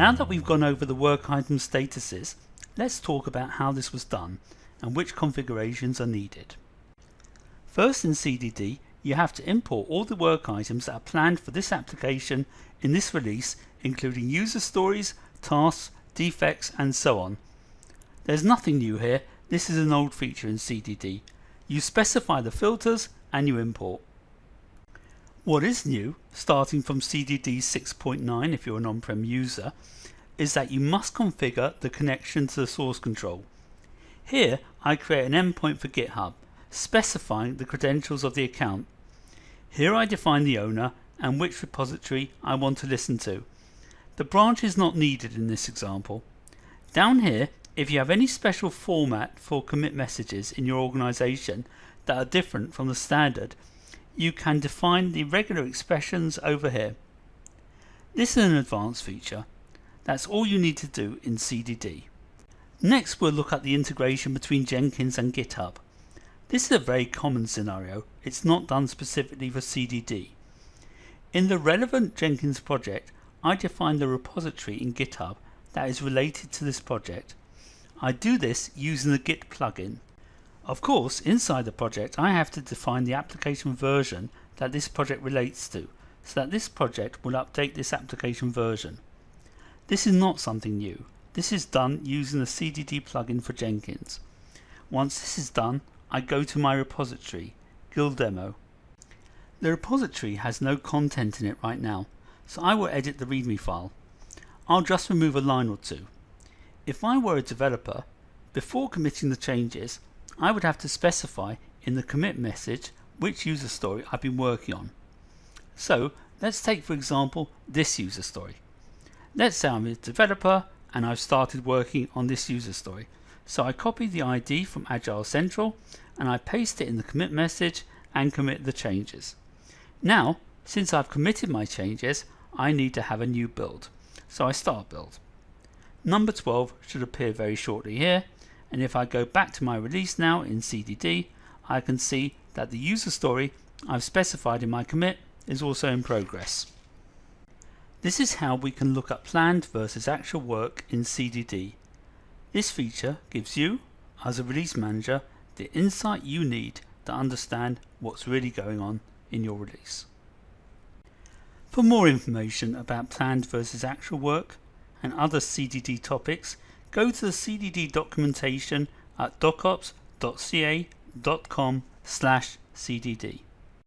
Now that we've gone over the work item statuses, let's talk about how this was done and which configurations are needed. First, in CDD, you have to import all the work items that are planned for this application in this release, including user stories, tasks, defects, and so on. There's nothing new here. This is an old feature in CDD. You specify the filters and you import. What is new, starting from CDD 6.9 if you're an on-prem user, is that you must configure the connection to the source control. Here I create an endpoint for GitHub, specifying the credentials of the account. Here I define the owner and which repository I want to listen to. The branch is not needed in this example. Down here, if you have any special format for commit messages in your organization that are different from the standard, you can define the regular expressions over here. This is an advanced feature. That's all you need to do in CDD. Next, we'll look at the integration between Jenkins and GitHub. This is a very common scenario. It's not done specifically for CDD. In the relevant Jenkins project, I define the repository in GitHub that is related to this project. I do this using the Git plugin. Of course, inside the project I have to define the application version that this project relates to, so that this project will update this application version. This is not something new. This is done using the CDD plugin for Jenkins. Once this is done, I go to my repository, GuildDemo. The repository has no content in it right now, so I will edit the README file. I'll just remove a line or two. If I were a developer, before committing the changes, I would have to specify in the commit message which user story I've been working on. So let's take for example this user story. Let's say I'm a developer and I've started working on this user story. So I copy the ID from Agile Central and I paste it in the commit message and commit the changes. Now, since I've committed my changes, I need to have a new build. So I start build. Number 12 should appear very shortly here, and if I go back to my release now in CDD, I can see that the user story I've specified in my commit is also in progress. This is how we can look at planned versus actual work in CDD. This feature gives you, as a release manager, the insight you need to understand what's really going on in your release. For more information about planned versus actual work and other CDD topics, go to the CDD documentation at docops.ca.com/CDD.